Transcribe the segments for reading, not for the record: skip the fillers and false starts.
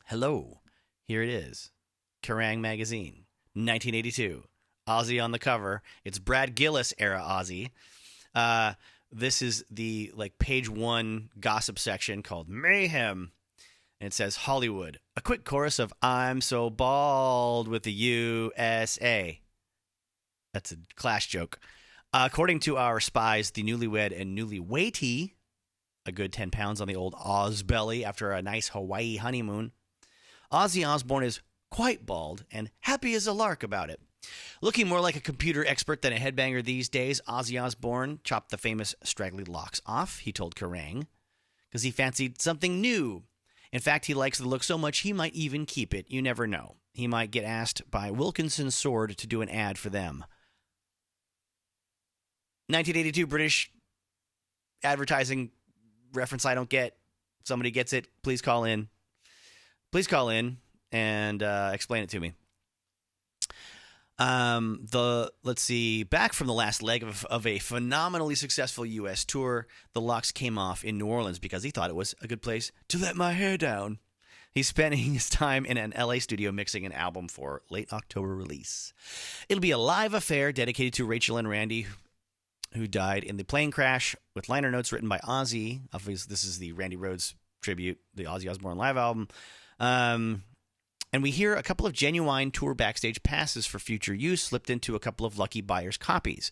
Hello, here it is. Kerrang magazine, 1982. Ozzy on the cover. It's Brad Gillis era Ozzy. This is the page one gossip section called Mayhem. And it says Hollywood. A quick chorus of I'm so bald with the USA. That's a Clash joke. According to our spies, the newlywed and newlyweighty, a good 10 pounds on the old Oz belly after a nice Hawaii honeymoon, Ozzy Osbourne is quite bald and happy as a lark about it. Looking more like a computer expert than a headbanger these days, Ozzy Osbourne chopped the famous straggly locks off, he told Kerrang, because he fancied something new. In fact, he likes the look so much he might even keep it. You never know. He might get asked by Wilkinson Sword to do an ad for them. 1982 British advertising reference I don't get. Somebody gets it. Please call in. Please call in and explain it to me. Let's see. Back from the last leg of a phenomenally successful U.S. tour, the locks came off in New Orleans because he thought it was a good place to let my hair down. He's spending his time in an L.A. studio mixing an album for late October release. It'll be a live affair dedicated to Rachel and Randy, who died in the plane crash, with liner notes written by Ozzy. Obviously, this is the Randy Rhoads tribute, the Ozzy Osbourne live album. And we hear a couple of genuine tour backstage passes for future use slipped into a couple of lucky buyers' copies.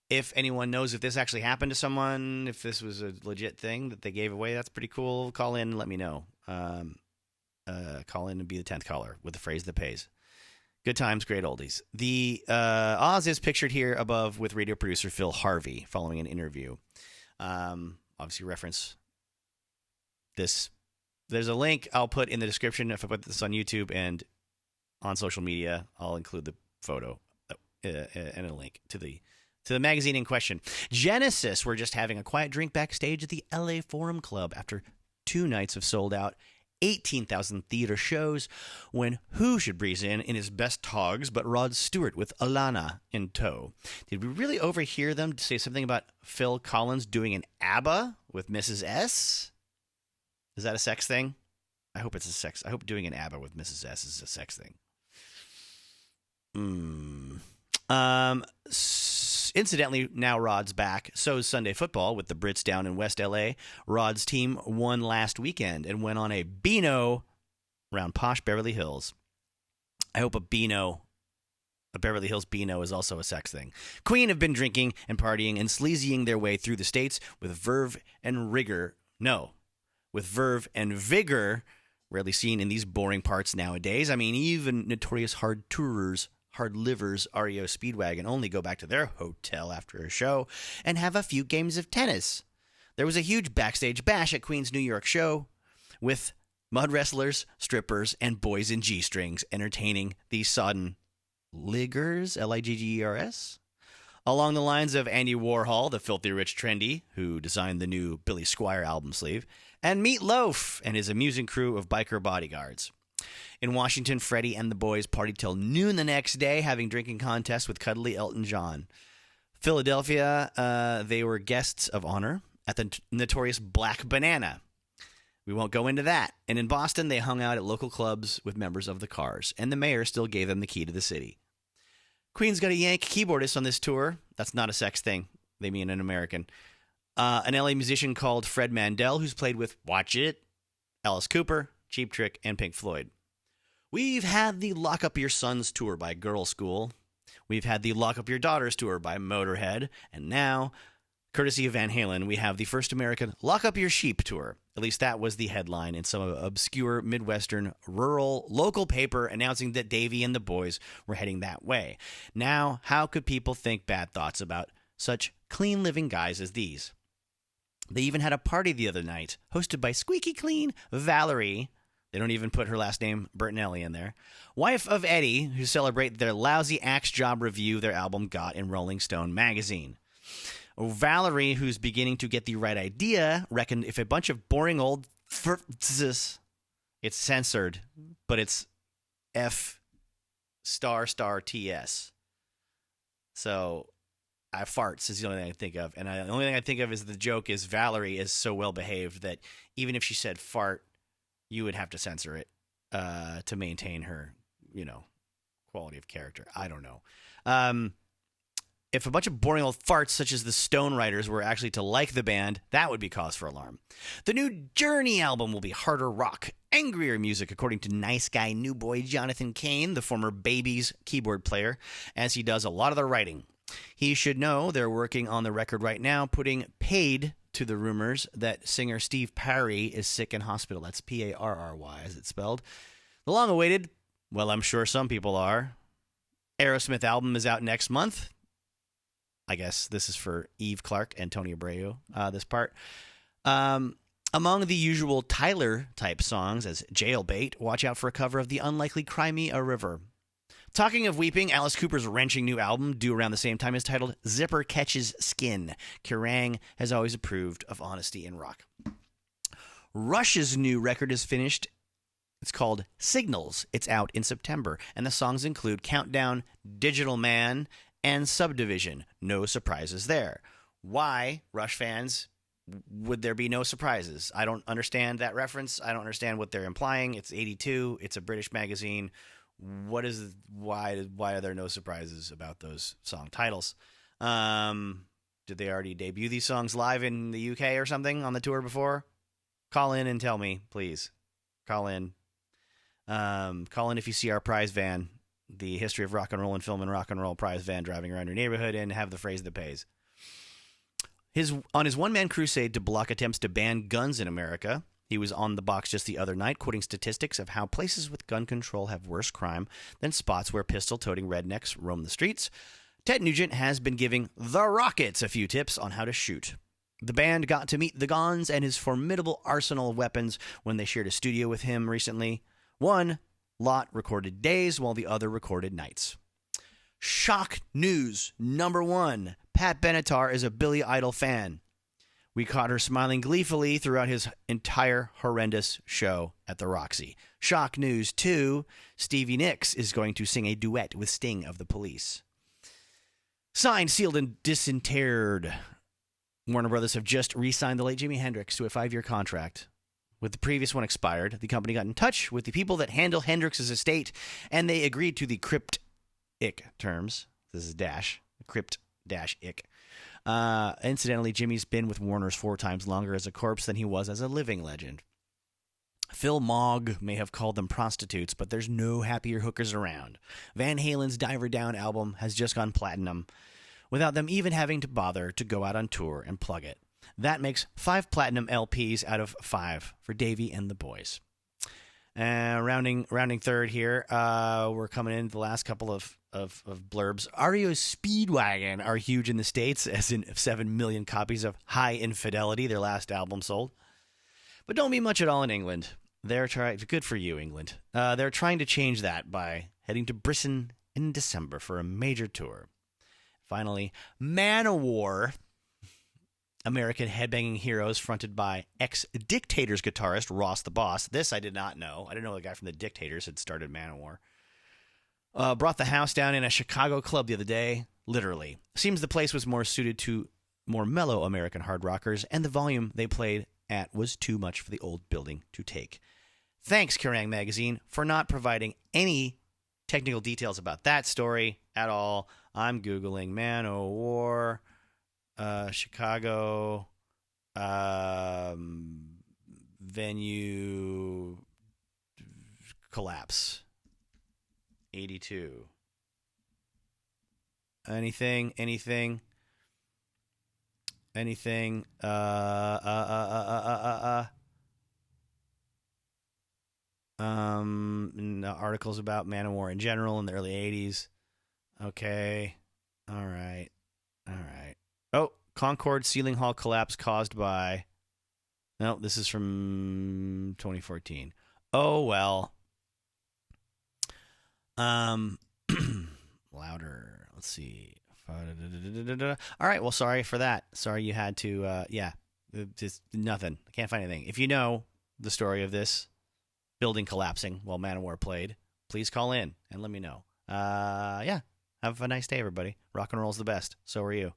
If anyone knows if this actually happened to someone, if this was a legit thing that they gave away, that's pretty cool. Call in and let me know. Call in and be the 10th caller with the phrase that pays. Good times, great oldies. The Oz is pictured here above with radio producer Phil Harvey following an interview. Obviously reference this. There's a link I'll put in the description if I put this on YouTube, and on social media I'll include the photo and a link to the magazine in question. Genesis were just having a quiet drink backstage at the LA Forum Club after 2 nights of sold out 18,000 theater shows, when who should breeze in his best togs but Rod Stewart with Alana in tow? Did we really overhear them say something about Phil Collins doing an ABBA with Mrs. S? Is that a sex thing? I hope it's a sex. I hope doing an ABBA with Mrs. S is a sex thing. Incidentally, now Rod's back. So is Sunday football with the Brits down in West LA. Rod's team won last weekend and went on a Beano around posh Beverly Hills. I hope a Beverly Hills Beano is also a sex thing. Queen have been drinking and partying and sleazying their way through the states with verve and rigor. No. With verve and vigor, rarely seen in these boring parts nowadays. I mean, even notorious hard livers, REO Speedwagon only go back to their hotel after a show and have a few games of tennis. There was a huge backstage bash at Queen's New York show with mud wrestlers, strippers, and boys in G-strings entertaining the sodden liggers, Liggers, along the lines of Andy Warhol, the filthy rich trendy, who designed the new Billy Squier album sleeve, and Meat Loaf and his amusing crew of biker bodyguards. In Washington, Freddie and the boys partied till noon the next day, having drinking contests with cuddly Elton John. Philadelphia, they were guests of honor at the notorious Black Banana. We won't go into that. And in Boston, they hung out at local clubs with members of the Cars, and the mayor still gave them the key to the city. Queen's got a Yank keyboardist on this tour. That's not a sex thing. They mean an American. An LA musician called Fred Mandel, who's played with, watch it, Alice Cooper, Cheap Trick, and Pink Floyd. We've had the Lock Up Your Sons tour by Girl School. We've had the Lock Up Your Daughters tour by Motorhead. And now, courtesy of Van Halen, we have the first American Lock Up Your Sheep tour. At least that was the headline in some obscure Midwestern rural local paper announcing that Davey and the boys were heading that way. Now, how could people think bad thoughts about such clean living guys as these? They even had a party the other night, hosted by squeaky clean Valerie. They don't even put her last name, Bertinelli, in there. Wife of Eddie, who celebrate their lousy axe job review their album got in Rolling Stone magazine. Valerie, who's beginning to get the right idea, reckoned if a bunch of boring old it's censored, but it's F * TS. So farts is the only thing I think of. And the only thing I think of is the joke is Valerie is so well behaved that even if she said fart, you would have to censor it to maintain her, quality of character. I don't know. If a bunch of boring old farts such as the Stone Riders were actually to like the band, that would be cause for alarm. The new Journey album will be harder rock, angrier music, according to nice guy new boy Jonathan Cain, the former Babies keyboard player, as he does a lot of the writing. He should know they're working on the record right now, putting paid to the rumors that singer Steve Parry is sick in hospital. That's Parry, as it's spelled. The long-awaited, well, I'm sure some people are, Aerosmith album is out next month. I guess this is for Eve Clark and Tony Abreu, this part. Among the usual Tyler-type songs as Jailbait, watch out for a cover of the unlikely Cry Me a River. Talking of weeping, Alice Cooper's wrenching new album, due around the same time, is titled Zipper Catches Skin. Kerrang has always approved of honesty in rock. Rush's new record is finished. It's called Signals. It's out in September, and the songs include Countdown, Digital Man, and Subdivision. No surprises there. Why, Rush fans, would there be no surprises? I don't understand that reference. I don't understand what they're implying. It's 82. It's a British magazine. Why are there no surprises about those song titles? Did they already debut these songs live in the UK or something on the tour before? Call in and tell me, please. Call in. Call in if you see our prize van, the history of rock and roll and film and rock and roll prize van driving around your neighborhood, and have the phrase that pays. On his one-man crusade to block attempts to ban guns in America, he was on the box just the other night, quoting statistics of how places with gun control have worse crime than spots where pistol-toting rednecks roam the streets. Ted Nugent has been giving the Rockets a few tips on how to shoot. The band got to meet the Gons and his formidable arsenal of weapons when they shared a studio with him recently. One lot recorded days while the other recorded nights. Shock news number 1. Pat Benatar is a Billy Idol fan. We caught her smiling gleefully throughout his entire horrendous show at the Roxy. Shock news 2. Stevie Nicks is going to sing a duet with Sting of the Police. Signed, sealed, and disinterred. Warner Brothers have just re-signed the late Jimi Hendrix to a 5-year contract. With the previous one expired, the company got in touch with the people that handle Hendrix's estate, and they agreed to the crypt-ic terms. This is dash. Crypt-ic. Incidentally, Jimmy's been with Warner's 4 times longer as a corpse than he was as a living legend. Phil Mogg may have called them prostitutes, but there's no happier hookers around. Van Halen's Diver Down album has just gone platinum, without them even having to bother to go out on tour and plug it. That makes 5 platinum LPs out of 5 for Davey and the boys. Rounding third here, we're coming into the last couple of blurbs. REO Speedwagon are huge in the States, as in 7 million copies of High Infidelity, their last album sold. But don't be much at all in England. Good for you, England. They're trying to change that by heading to Britain in December for a major tour. Finally, Manowar, American headbanging heroes fronted by ex-Dictators guitarist Ross the Boss. This I did not know. I didn't know the guy from the Dictators had started Manowar. Brought the house down in a Chicago club the other day, literally. Seems the place was more suited to more mellow American hard rockers, and the volume they played at was too much for the old building to take. Thanks, Kerrang Magazine, for not providing any technical details about that story at all. I'm Googling Manowar, Chicago, venue collapse. 82. Anything. Articles about Manowar in general in the early 80s. Okay. All right. Oh, Concord Ceiling Hall collapse caused by... No, this is from 2014. Oh, well. Louder. Let's see. All right. Well, sorry for that. Sorry you had to, just nothing. I can't find anything. If you know the story of this building collapsing while Manowar played, please call in and let me know. Have a nice day, everybody. Rock and roll's the best. So are you.